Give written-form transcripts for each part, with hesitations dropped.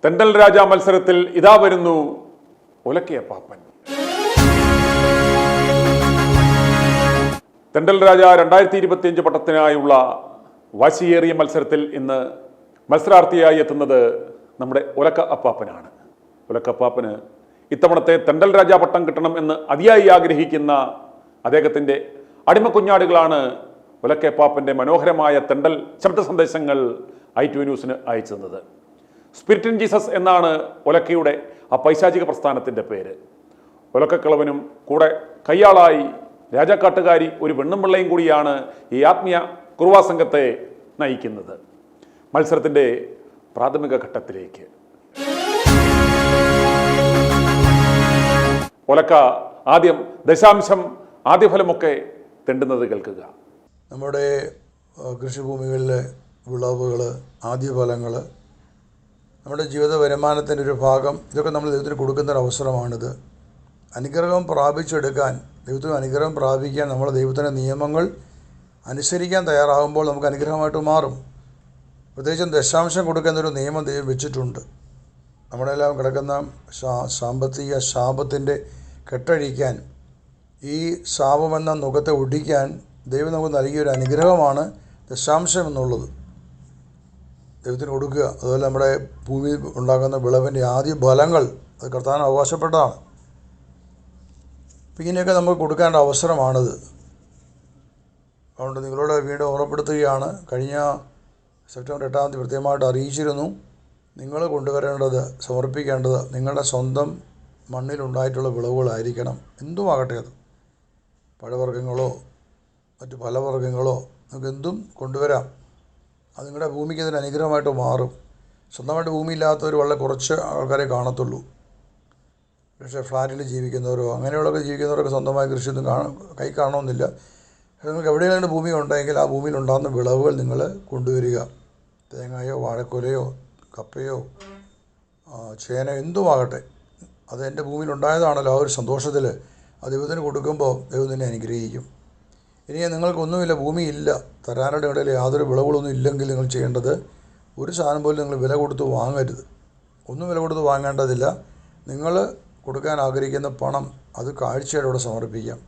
തെണ്ടൽ രാജ മത്സരത്തിൽ ഇതാ വരുന്നു ഒലക്കയപ്പാപ്പൻ. തെണ്ടൽ രാജ 2025 പട്ടത്തിനായുള്ള വാശിയേറിയ മത്സരത്തിൽ ഇന്ന് മത്സരാർത്ഥിയായി എത്തുന്നത് നമ്മുടെ ഒലക്ക അപ്പാപ്പനാണ്. ഒലക്ക അപ്പാപ്പന് ഇത്തവണത്തെ തെണ്ടൽ രാജ പട്ടം കിട്ടണം എന്ന് അതിയായി ആഗ്രഹിക്കുന്ന അദ്ദേഹത്തിൻ്റെ അടിമക്കുഞ്ഞാടുകളാണ് ഒലക്കയപ്പാപ്പൻ്റെ മനോഹരമായ തെണ്ടൽ ശബ്ദ സന്ദേശങ്ങൾ i2 ന്യൂസിന് അയച്ചു തന്നത്. സ്പിരിറ്റ് ഇൻ ജീസസ് എന്നാണ് ഒലക്കയുടെ ആ പൈശാചിക പ്രസ്ഥാനത്തിൻ്റെ പേര്. ഒലക്കക്കിളവനും കൂടെ കയ്യാളായി രാജാക്കാട്ടുകാരി ഒരു പെണ്ണുമ്പിള്ളയും കൂടിയാണ് ഈ ആത്മീയ കുറുവാ സംഘത്തെ നയിക്കുന്നത്. മത്സരത്തിൻ്റെ പ്രാഥമിക ഘട്ടത്തിലേക്ക് ഒലക്ക ആദ്യം ദശാംശം ആദ്യഫലമൊക്കെ തെണ്ടുന്നത് കേൾക്കുക. നമ്മുടെ കൃഷിഭൂമികളിലെ വിളവുകൾ, ആദ്യഫലങ്ങൾ, നമ്മുടെ ജീവിത വരുമാനത്തിൻ്റെ ഒരു ഭാഗം, ഇതൊക്കെ നമ്മൾ ദൈവത്തിന് കൊടുക്കുന്നൊരവസരമാണിത്. അനുഗ്രഹം പ്രാപിച്ചെടുക്കാൻ, ദൈവത്തിന് അനുഗ്രഹം പ്രാപിക്കാൻ നമ്മൾ ദൈവത്തിൻ്റെ നിയമങ്ങൾ അനുസരിക്കാൻ തയ്യാറാകുമ്പോൾ നമുക്ക് അനുഗ്രഹമായിട്ട് മാറും. പ്രത്യേകിച്ചും ദശാംശം കൊടുക്കുന്നൊരു നിയമം ദൈവം വെച്ചിട്ടുണ്ട്. നമ്മളെല്ലാം കിടക്കുന്ന സാമ്പത്തിക ശാപത്തിൻ്റെ കെട്ടഴിക്കാൻ, ഈ ശാപമെന്ന നുഖത്തെ ഒടിക്കാൻ ദൈവം നമുക്ക് നൽകിയൊരു അനുഗ്രഹമാണ് ദശാംശം എന്നുള്ളത്. ദൈവത്തിന് കൊടുക്കുക. അതുപോലെ നമ്മുടെ ഭൂമിയിൽ ഉണ്ടാകുന്ന വിളവിൻ്റെ ആദ്യ ഫലങ്ങൾ അത് കർത്താവിന് അവകാശപ്പെട്ടതാണ്. അപ്പം ഇങ്ങനെയൊക്കെ നമുക്ക് കൊടുക്കേണ്ട അവസരമാണിത്. അതുകൊണ്ട് നിങ്ങളോട് വീണ്ടും ഓർമ്മപ്പെടുത്തുകയാണ്, കഴിഞ്ഞ സെപ്റ്റംബർ 8-ാം തീയതി കൃത്യമായിട്ട് അറിയിച്ചിരുന്നു, നിങ്ങൾ കൊണ്ടുവരേണ്ടത്, സമർപ്പിക്കേണ്ടത് നിങ്ങളുടെ സ്വന്തം മണ്ണിലുണ്ടായിട്ടുള്ള വിളവുകളായിരിക്കണം. എന്തുമാകട്ടെ, അത് പഴവർഗ്ഗങ്ങളോ മറ്റു ഫലവർഗ്ഗങ്ങളോ നമുക്ക് എന്തും കൊണ്ടുവരാം. അത് നിങ്ങളുടെ ഭൂമിക്ക് അതിന് അനുഗ്രഹമായിട്ട് മാറും. സ്വന്തമായിട്ട് ഭൂമിയില്ലാത്തവർ വളരെ കുറച്ച് ആൾക്കാരെ കാണത്തുള്ളൂ. പക്ഷേ ഫ്ലാറ്റിൽ ജീവിക്കുന്നവരോ അങ്ങനെയുള്ളവരൊക്കെ ജീവിക്കുന്നവരൊക്കെ സ്വന്തമായി കൃഷിയൊന്നും കൈ കാണണമെന്നില്ല. പക്ഷേ നിങ്ങൾക്ക് എവിടെയെങ്കിലും ഭൂമി ഉണ്ടെങ്കിൽ ആ ഭൂമിയിലുണ്ടാകുന്ന വിളവുകൾ നിങ്ങൾ കൊണ്ടുവരിക. തേങ്ങയോ വാഴക്കൊലയോ കപ്പയോ ചേനയോ എന്തുമാകട്ടെ, അത് എൻ്റെ ഭൂമിയിലുണ്ടായതാണല്ലോ. ആ ഒരു സന്തോഷത്തിൽ ആ ദൈവത്തിന് കൊടുക്കുമ്പോൾ ദൈവം തന്നെ അനുഗ്രഹിക്കും. ഇനി നിങ്ങൾക്കൊന്നുമില്ല, ഭൂമിയില്ല, തരാനുള്ള ഇടയിൽ യാതൊരു വിളവുകളൊന്നും ഇല്ലെങ്കിൽ നിങ്ങൾ ചെയ്യേണ്ടത്, ഒരു സാധനം പോലും നിങ്ങൾ വില കൊടുത്ത് വാങ്ങരുത്. ഒന്നും വില കൊടുത്ത് വാങ്ങേണ്ടതില്ല. നിങ്ങൾ കൊടുക്കാൻ ആഗ്രഹിക്കുന്ന പണം അത് കാഴ്ചയോടെ സമർപ്പിക്കാം.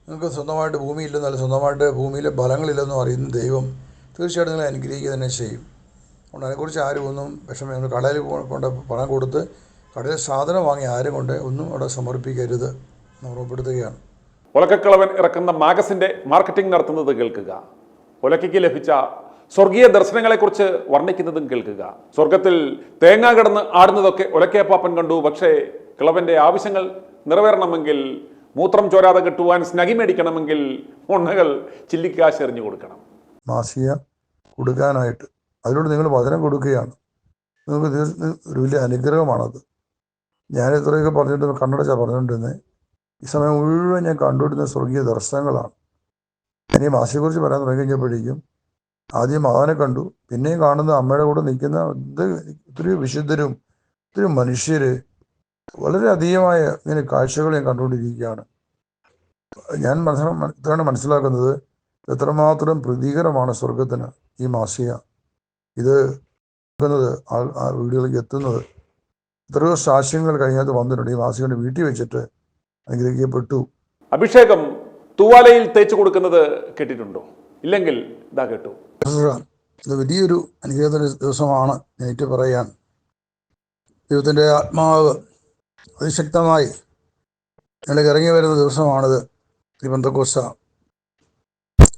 നിങ്ങൾക്ക് സ്വന്തമായിട്ട് ഭൂമിയില്ലെന്നല്ല, സ്വന്തമായിട്ട് ഭൂമിയിലെ ഫലങ്ങളില്ലെന്നും അറിയുന്ന ദൈവം തീർച്ചയായിട്ടും നിങ്ങളെ അനുഗ്രഹിക്കുക തന്നെ ചെയ്യും. അതുകൊണ്ട് അതിനെക്കുറിച്ച് ആരും ഒന്നും വിഷമം, നിങ്ങൾ കടയിൽ കൊണ്ട് പണം കൊടുത്ത് കടയിൽ സാധനം വാങ്ങി ആരും കൊണ്ട് ഒന്നും അവിടെ സമർപ്പിക്കരുത് എന്ന് ഓർമ്മപ്പെടുത്തുകയാണ്. ഒലക്കക്കിളവൻ ഇറക്കുന്ന മാഗസിൻ്റെ മാർക്കറ്റിംഗ് നടത്തുന്നത് കേൾക്കുക. ഒലക്കയ്ക്ക് ലഭിച്ച സ്വർഗീയ ദർശനങ്ങളെക്കുറിച്ച് വർണ്ണിക്കുന്നതും കേൾക്കുക. സ്വർഗത്തിൽ തേങ്ങ കിടന്ന് ആടുന്നതൊക്കെ ഒലക്കയപ്പാപ്പൻ കണ്ടു. പക്ഷേ കിളവൻ്റെ ആവശ്യങ്ങൾ നിറവേറണമെങ്കിൽ, മൂത്രം ചോരാതെ കിട്ടുവാൻ സ്നഗി മേടിക്കണമെങ്കിൽ ഉണ്ണകൾ ചില്ലിക്കാശ് എറിഞ്ഞു കൊടുക്കണം. മാസിക കൊടുക്കാനായിട്ട് അതിലൂടെ നിങ്ങൾ വചനം കൊടുക്കുകയാണ്. നിങ്ങൾക്ക് ഒരു വലിയ അനുഗ്രഹമാണത്. ഞാൻ ഇത്രയൊക്കെ പറഞ്ഞിട്ട് കണ്ണടച്ചാ പറഞ്ഞുകൊണ്ടിരുന്നത്. ഈ സമയം മുഴുവൻ ഞാൻ കണ്ടുകൊണ്ടിരുന്ന സ്വർഗീയ ദർശനങ്ങളാണ്. ഞാൻ ഈ മാസികയെക്കുറിച്ച് പറയാൻ തുടങ്ങി കഴിഞ്ഞപ്പോഴേക്കും ആദ്യം മാതാവിനെ കണ്ടു, പിന്നെയും കാണുന്ന അമ്മയുടെ കൂടെ നിൽക്കുന്ന ഒത്തിരി വിശുദ്ധരും ഒത്തിരി മനുഷ്യർ, വളരെ അധികമായ ഇങ്ങനെ കാഴ്ചകൾ ഞാൻ കണ്ടുകൊണ്ടിരിക്കുകയാണ്. ഞാൻ ഇതാണ് മനസ്സിലാക്കുന്നത്, എത്രമാത്രം പ്രതീകരമാണ് സ്വർഗത്തിന് ഈ മാസിക. ഇത് വീടുകളിലേക്ക് എത്തുന്നത് എത്രയോ സാക്ഷ്യങ്ങൾ കഴിഞ്ഞാൽ വന്നിട്ടുണ്ട്. ഈ മാസികയുടെ വീട്ടിൽ വെച്ചിട്ട് അനുഗ്രഹിക്കപ്പെട്ടു. അഭിഷേകം തൂവാലയിൽ തേച്ച് കൊടുക്കുന്നത് കേട്ടിട്ടുണ്ടോ? ഇല്ലെങ്കിൽ ഇതാ കേട്ടു. ഇത് വലിയൊരു അനുഗ്രഹത്തിൻ്റെ ദിവസമാണ്. എനിക്ക് പറയാൻ, ദൈവത്തിൻ്റെ ആത്മാവ് അതിശക്തമായി ഞങ്ങൾക്ക് ഇറങ്ങി വരുന്ന ദിവസമാണിത്. ഈ പെന്തക്കോസ്ത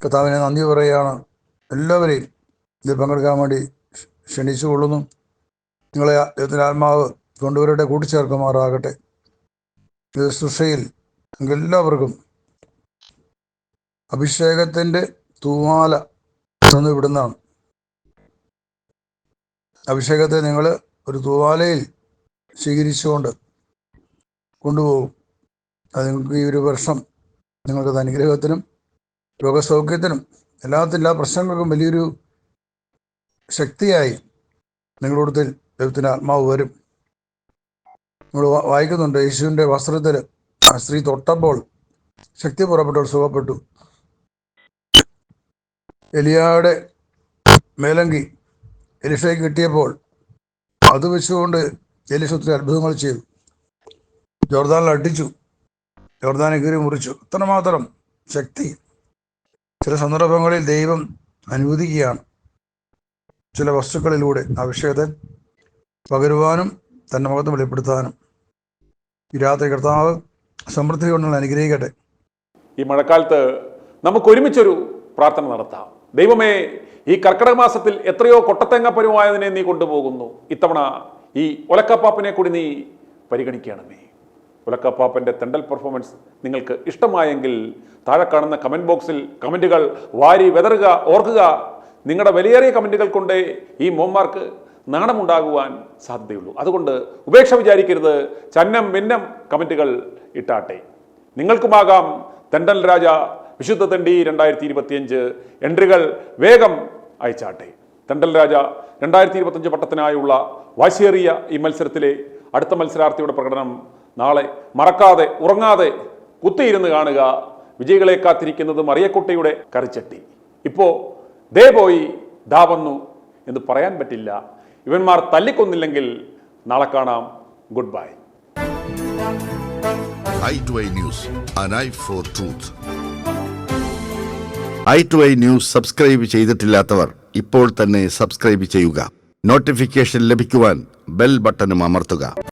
കർത്താവിനെ നന്ദി പറയുകയാണ്. എല്ലാവരെയും ഇതിൽ പങ്കെടുക്കാൻ വേണ്ടി ക്ഷണിച്ചു കൊള്ളുന്നു. നിങ്ങളെ ദൈവത്തിൻ്റെ ആത്മാവ് കൊണ്ടുവരട്ടെ, കൂട്ടിച്ചേർക്കുമാറാകട്ടെ. ഇത് ശുശ്രൂഷയിൽ എല്ലാവർക്കും അഭിഷേകത്തിൻ്റെ തൂവാല തന്നു വിടുന്നതാണ്. അഭിഷേകത്തെ നിങ്ങൾ ഒരു തൂവാലയിൽ സ്വീകരിച്ചുകൊണ്ട് കൊണ്ടുപോകും. അത് നിങ്ങൾക്ക് ഈ ഒരു വർഷം നിങ്ങൾക്കത് അനുഗ്രഹത്തിനും രോഗസൗഖ്യത്തിനും എല്ലാ പ്രശ്നങ്ങൾക്കും വലിയൊരു ശക്തിയായി നിങ്ങളുടെ ദൈവത്തിൻ്റെ ആത്മാവ് വരും. നമ്മൾ വായിക്കുന്നുണ്ട്, യേശുവിൻ്റെ വസ്ത്രത്തിൽ ആ സ്ത്രീ തൊട്ടപ്പോൾ ശക്തി പുറപ്പെട്ടപ്പോൾ സുഖപ്പെട്ടു. എലിയായുടെ മേലങ്കി എലിഷയ്ക്ക് കിട്ടിയപ്പോൾ അത് വെച്ചുകൊണ്ട് എലീശ ഒത്തിരി അത്ഭുതങ്ങൾ ചെയ്തു. ജോർദാനിൽ അടിച്ചു, ജോർദാനെ കീറി മുറിച്ചു. അത്രമാത്രം ശക്തി ചില സന്ദർഭങ്ങളിൽ ദൈവം അനുവദിക്കുകയാണ്. ചില വസ്തുക്കളിലൂടെ അഭിഷേകത്തെ പകരുവാനും തൻ്റെ മുഖത്ത് വെളിപ്പെടുത്താനും. ഈ രാത്രി കർത്താവ് സമൃദ്ധി കൊണ്ട് അനുഗ്രഹിക്കട്ടെ. ഈ മഴക്കാലത്ത് നമുക്ക് ഒരുമിച്ചൊരു പ്രാർത്ഥന നടത്താം. ദൈവമേ, ഈ കർക്കിടക മാസത്തിൽ എത്രയോ കൊട്ടത്തേങ്ങപ്പരുവായതിനെ നീ കൊണ്ടുപോകുന്നു. ഇത്തവണ ഈ ഒലക്കപ്പാപ്പനെ കൂടി നീ പരിഗണിക്കണമേ. ഒലക്കപ്പാപ്പൻ്റെ തെണ്ടൽ പെർഫോമൻസ് നിങ്ങൾക്ക് ഇഷ്ടമായെങ്കിൽ താഴെ കാണുന്ന കമൻറ്റ് ബോക്സിൽ കമൻറ്റുകൾ വാരി വെതറുക. ഓർക്കുക, നിങ്ങളുടെ വിലയേറിയ കമൻറ്റുകൾ കൊണ്ട് ഈ മോന്മാർക്ക് നാണമുണ്ടാകുവാൻ സാധ്യതയുള്ളൂ. അതുകൊണ്ട് ഉപേക്ഷ വിചാരിക്കരുത്. ചന്നം ഭിന്നം കമൻറ്റുകൾ ഇട്ടാട്ടെ. നിങ്ങൾക്കുമാകാം തെണ്ടൽ രാജ വിശുദ്ധ തെണ്ടി 2025 എൻട്രികൾ വേഗം അയച്ചാട്ടെ. തെണ്ടൽ രാജ 2025 പട്ടത്തിനായുള്ള വാശിയേറിയ ഈ മത്സരത്തിലെ അടുത്ത മത്സരാർത്ഥിയുടെ പ്രകടനം നാളെ മറക്കാതെ ഉറങ്ങാതെ കുത്തിയിരുന്ന് കാണുക. വിജയികളെ കാത്തിരിക്കുന്നത് മറിയക്കുട്ടിയുടെ കറിച്ചട്ടി. ഇപ്പോൾ ദേ പോയി ദാ വന്നു എന്ന് പറയാൻ പറ്റില്ല. ഇവന്മാർ തല്ലിക്കൊന്നില്ലെങ്കിൽ നാളെ കാണാം. Good bye. i2i News, an eye for truth. i2i News subscribe ചെയ്തിട്ടില്ലാത്തവർ ഇപ്പോൾ തന്നെ സബ്സ്ക്രൈബ് ചെയ്യുക. നോട്ടിഫിക്കേഷൻ ലഭിക്കുവാൻ ബെൽ ബട്ടണും അമർത്തുക.